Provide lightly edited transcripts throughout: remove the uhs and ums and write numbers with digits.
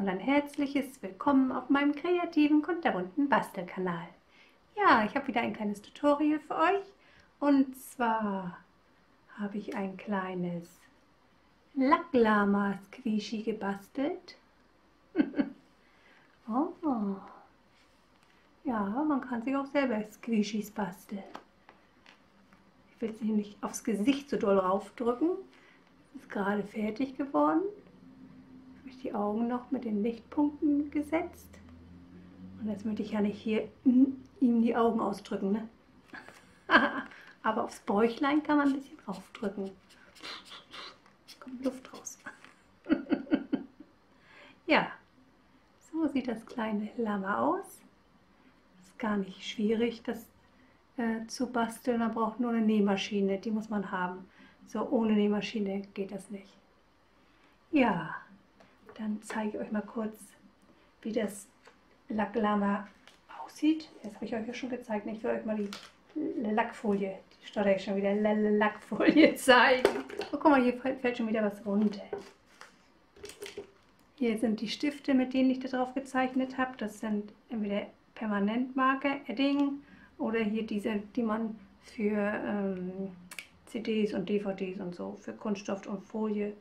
ein herzliches Willkommen auf meinem kreativen, kunterbunten Bastelkanal. Ja, ich habe wieder ein kleines Tutorial für euch und zwar habe ich ein kleines Lacklama-Squishy gebastelt. Oh. Ja, man kann sich auch selber Squishys basteln. Ich will es nämlich aufs Gesicht so doll raufdrücken. Ist gerade fertig geworden. Habe ich die Augen noch mit den Lichtpunkten gesetzt. Und jetzt möchte ich ja nicht hier ihm die Augen ausdrücken, ne? Aber aufs Bäuchlein kann man ein bisschen draufdrücken. Da kommt Luft raus. Ja, so sieht das kleine Lama aus. Ist gar nicht schwierig, das zu basteln. Man braucht nur eine Nähmaschine, die muss man haben. So ohne Nähmaschine geht das nicht. Ja, dann zeige ich euch mal kurz, wie das Lacklama aussieht. Das habe ich euch ja schon gezeigt. Ich will euch mal die Lackfolie, die stotter ich schon wieder, Lackfolie zeigen. Oh, guck mal, hier fällt schon wieder was runter. Hier sind die Stifte, mit denen ich da drauf gezeichnet habe. Das sind entweder Permanentmarker, Edding, oder hier diese, die man für CDs und DVDs und so, für Kunststoff und Folie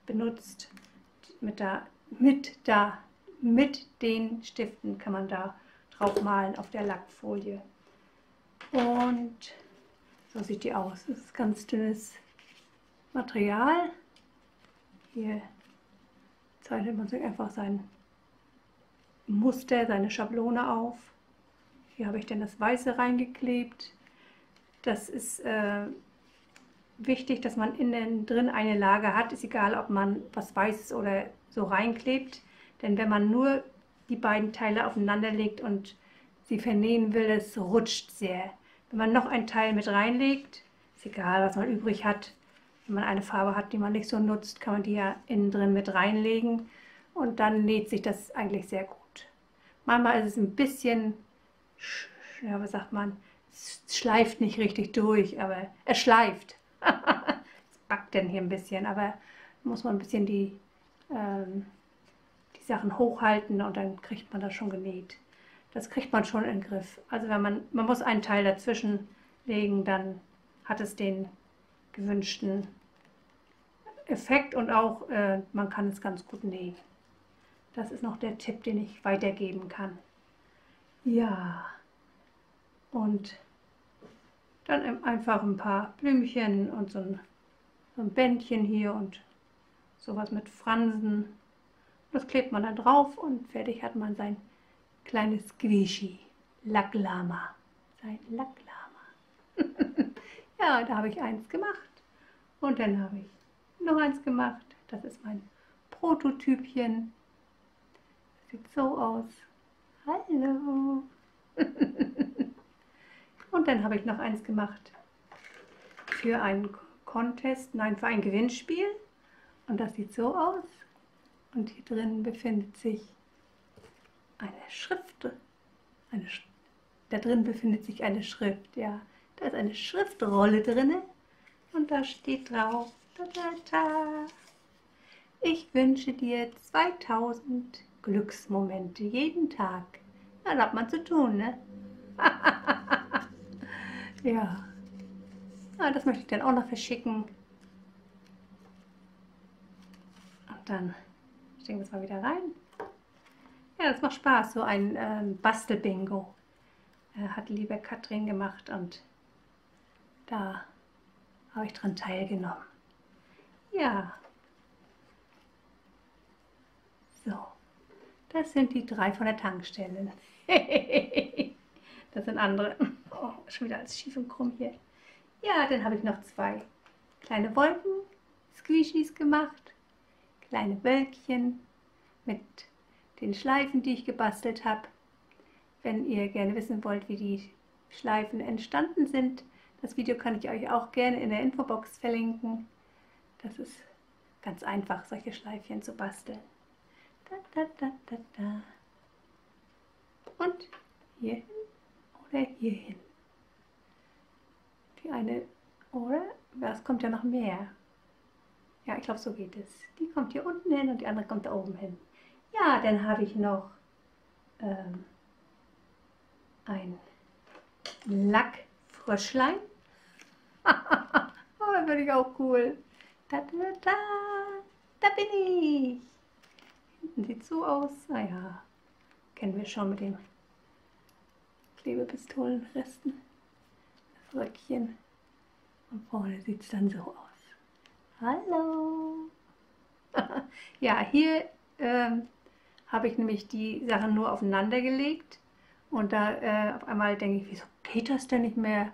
benutzt. Mit den Stiften kann man da drauf malen auf der Lackfolie. Und so sieht die aus. Das ist ganz dünnes Material. Hier zeichnet man sich einfach sein Muster, seine Schablone auf. Hier habe ich dann das Weiße reingeklebt. Das ist wichtig, dass man innen drin eine Lage hat. Ist egal, ob man was Weißes oder so reinklebt. Denn wenn man nur die beiden Teile aufeinander legt und sie vernähen will, es rutscht sehr. Wenn man noch ein Teil mit reinlegt, ist egal, was man übrig hat. Wenn man eine Farbe hat, die man nicht so nutzt, kann man die ja innen drin mit reinlegen. Und dann näht sich das eigentlich sehr gut. Manchmal ist es ein bisschen, ja, was sagt man, es schleift nicht richtig durch, aber es schleift. Es backt dann hier ein bisschen, aber muss man ein bisschen die Sachen hochhalten und dann kriegt man das schon genäht. Das kriegt man schon in den Griff. Also wenn man muss einen Teil dazwischen legen, dann hat es den gewünschten Effekt und auch man kann es ganz gut nähen. Das ist noch der Tipp, den ich weitergeben kann. Ja, und dann einfach ein paar Blümchen und so ein Bändchen hier und sowas mit Fransen. Das klebt man dann drauf und fertig hat man sein kleines Squishy Lacklama. Sein Lacklama. Ja, da habe ich eins gemacht und dann habe ich noch eins gemacht. Das ist mein Prototypchen. Das sieht so aus. Hallo. Und dann habe ich noch eins gemacht für einen Contest, nein, für ein Gewinnspiel. Und das sieht so aus. Und hier drin befindet sich eine Schrift. Da drin befindet sich eine Schrift, ja. Da ist eine Schriftrolle drin und da steht drauf, ich wünsche dir 2000 Glücksmomente jeden Tag. Ja, da hat man zu tun, ne? Ja. Ja, das möchte ich dann auch noch verschicken. Und dann stecken wir es mal wieder rein. Ja, das macht Spaß, so ein Bastelbingo. Hat liebe Katrin gemacht und da habe ich dran teilgenommen. Ja. So, das sind die 3 von der Tankstelle. Das sind andere. Oh, schon wieder alles schief und krumm hier. Ja, dann habe ich noch 2 kleine Wolken, Squishies gemacht. Kleine Wölkchen mit den Schleifen, die ich gebastelt habe. Wenn ihr gerne wissen wollt, wie die Schleifen entstanden sind, das Video kann ich euch auch gerne in der Infobox verlinken. Das ist ganz einfach, solche Schleifchen zu basteln. Und hierhin oder hierhin. Die eine, oder? Es kommt ja noch mehr. Ja, ich glaube, so geht es. Die kommt hier unten hin und die andere kommt da oben hin. Ja, dann habe ich noch ein Lackfröschlein. Oh, das finde ich auch cool. Da, da, da, da bin ich. Hinten sieht so aus. Naja, kennen wir schon mit den Klebepistolenresten. Das Röckchen. Und vorne sieht es dann so aus. Hallo. Ja, hier habe ich nämlich die Sachen nur aufeinander gelegt. Und da auf einmal denke ich, wieso geht das denn nicht mehr?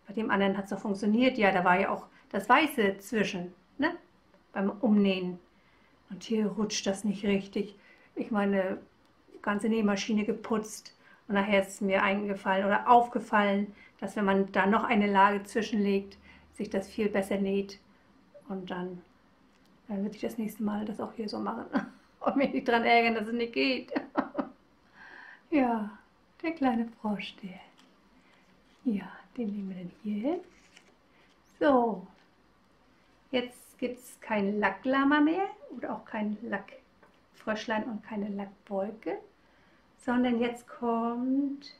Bei dem anderen hat es doch funktioniert. Ja, da war ja auch das Weiße zwischen, ne? Beim Umnähen. Und hier rutscht das nicht richtig. Ich meine, die ganze Nähmaschine geputzt. Und nachher ist es mir eingefallen oder aufgefallen, dass wenn man da noch eine Lage zwischenlegt, sich das viel besser näht. Und dann würde ich das nächste Mal das auch hier so machen. Und mich nicht daran ärgern, dass es nicht geht. Ja, der kleine Frosch, der. Ja, den legen wir dann hier hin. So, jetzt gibt es kein Lacklama mehr oder auch kein Lackfröschlein und keine Lackbolke, sondern jetzt kommt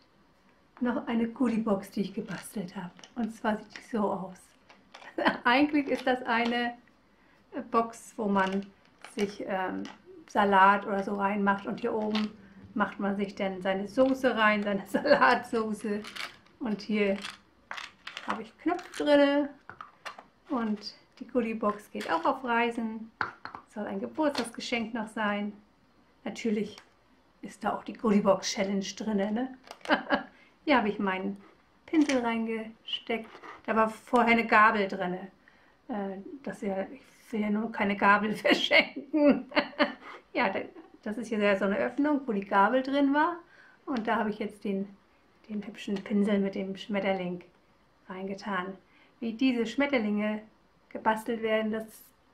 noch eine Goodiebox, die ich gebastelt habe. Und zwar sieht die so aus. Eigentlich ist das eine Box, wo man sich Salat oder so reinmacht und hier oben macht man sich dann seine Soße rein, seine Salatsoße. Und hier habe ich Knöpfe drin und die Goodiebox geht auch auf Reisen. Soll ein Geburtstagsgeschenk noch sein. Natürlich ist da auch die Goodiebox Challenge drin. Ne? Hier habe ich meinen Pinsel reingesteckt. Da war vorher eine Gabel drin. Ich will ja nur keine Gabel verschenken. Ja, das ist hier so eine Öffnung, wo die Gabel drin war. Und da habe ich jetzt den hübschen Pinsel mit dem Schmetterling reingetan. Wie diese Schmetterlinge gebastelt werden, das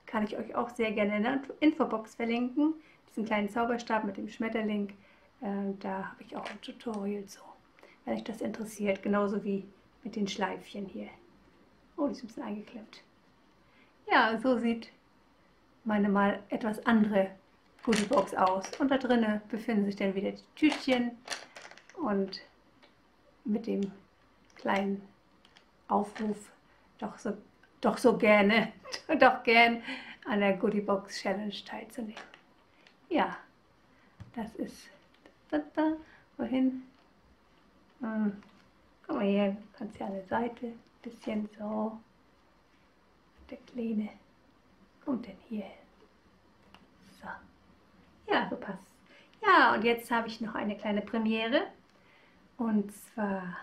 kann ich euch auch sehr gerne in der Infobox verlinken. Diesen kleinen Zauberstab mit dem Schmetterling, da habe ich auch ein Tutorial zu, wenn euch das interessiert. Genauso wie mit den Schleifchen hier. Oh, die ist ein bisschen eingeklemmt. Ja, so sieht meine mal etwas andere Goodiebox aus. Und da drinnen befinden sich dann wieder die Tütchen und mit dem kleinen Aufruf, doch so gerne, doch gern an der Goodiebox Challenge teilzunehmen. Ja, das ist wohin? Komm mal her, kannst ja an der Seite ein bisschen so. Der Kleine kommt denn hier hin. So. Ja, so passt. Ja, und jetzt habe ich noch eine kleine Premiere. Und zwar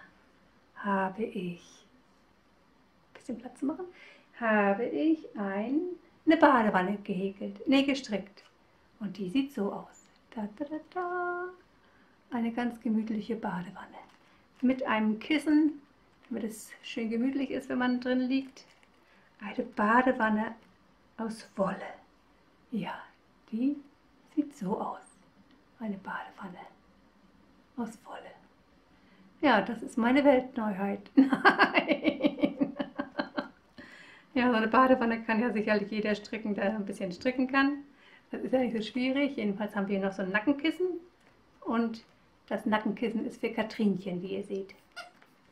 habe ich, ein bisschen Platz zu machen, habe ich eine Badewanne gestrickt. Und die sieht so aus. Da, da, da, da. Eine ganz gemütliche Badewanne. Mit einem Kissen, damit es schön gemütlich ist, wenn man drin liegt. Eine Badewanne aus Wolle. Ja, die sieht so aus. Eine Badewanne aus Wolle. Ja, das ist meine Weltneuheit. Nein. Ja, so eine Badewanne kann ja sicherlich jeder stricken, der ein bisschen stricken kann. Das ist ja nicht so schwierig. Jedenfalls haben wir noch so ein Nackenkissen. Und das Nackenkissen ist für Katrinchen, wie ihr seht.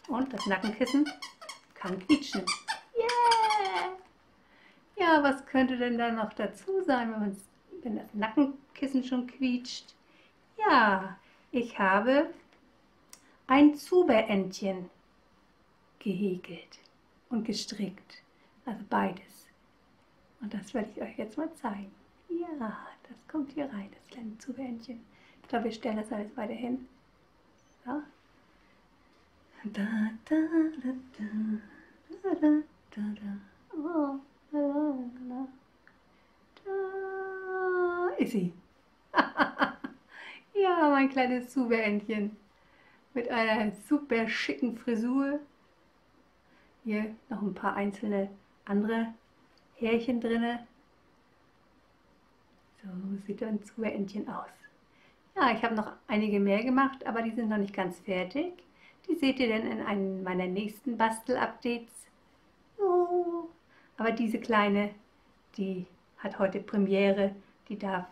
Und das Nackenkissen kann quietschen. Yeah! Ja, was könnte denn da noch dazu sein, wenn das Nackenkissen schon quietscht? Ja, ich habe ein Zuberentchen gehäkelt und gestrickt. Also beides. Und das werde ich euch jetzt mal zeigen. Ja, das kommt hier rein, das kleine Zuberentchen. Ich glaube, wir stellen das alles weiter hin. So. Da, da, da, da, da, da, da. Oh, da, da, da ist sie. Ja, mein kleines Zuberentchen. Mit einer super schicken Frisur. Hier noch ein paar einzelne andere Härchen drin. So sieht ein Zuberentchen aus. Ja, ich habe noch einige mehr gemacht, aber die sind noch nicht ganz fertig. Die seht ihr dann in einem meiner nächsten Bastel-Updates. Aber diese kleine, die hat heute Premiere. Die darf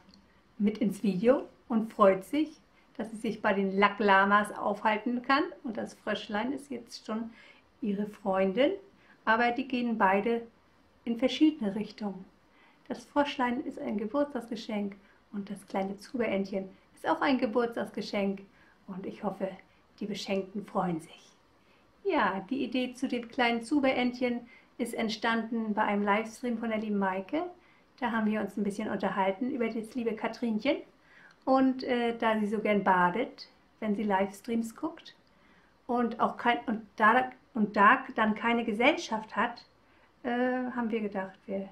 mit ins Video und freut sich, dass sie sich bei den Lacklamas aufhalten kann. Und das Fröschlein ist jetzt schon ihre Freundin, aber die gehen beide in verschiedene Richtungen. Das Froschlein ist ein Geburtstagsgeschenk und das kleine Zubeentchen ist auch ein Geburtstagsgeschenk und ich hoffe, die Beschenkten freuen sich. Ja, die Idee zu dem kleinen Zubeentchen ist entstanden bei einem Livestream von der lieben Maike. Da haben wir uns ein bisschen unterhalten über das liebe Katrinchen und da sie so gern badet, wenn sie Livestreams guckt und auch da dann keine Gesellschaft hat, haben wir gedacht, wir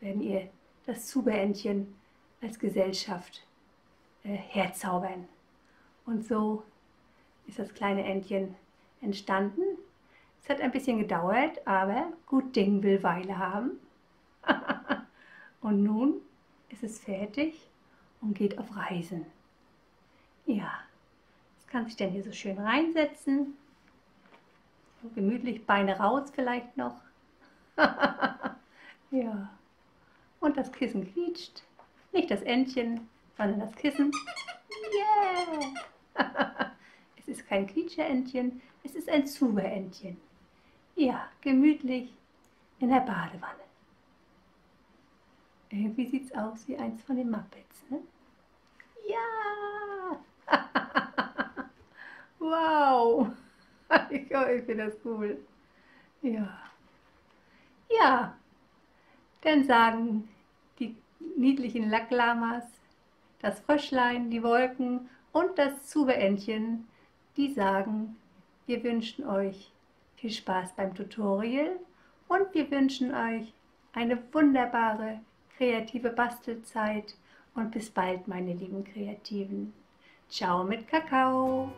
werden ihr das Zubeentchen als Gesellschaft herzaubern. Und so ist das kleine Entchen entstanden. Es hat ein bisschen gedauert, aber gut Ding will Weile haben. Und nun ist es fertig und geht auf Reisen. Ja, es kann sich dann hier so schön reinsetzen. So gemütlich, Beine raus vielleicht noch. Ja, und das Kissen quietscht. Nicht das Entchen, sondern das Kissen. Yeah! Es ist kein Quietscherentchen, es ist ein Zubeentchen. Ja, gemütlich in der Badewanne. Irgendwie sieht es aus wie eins von den Muppets, ne? Ja! Wow! Ich finde das cool. Ja. Ja, dann sagen die niedlichen Lacklamas, das Fröschlein, die Wolken und das Zubeentchen, die sagen, wir wünschen euch viel Spaß beim Tutorial und wir wünschen euch eine wunderbare kreative Bastelzeit und bis bald, meine lieben Kreativen. Ciao mit Kakao!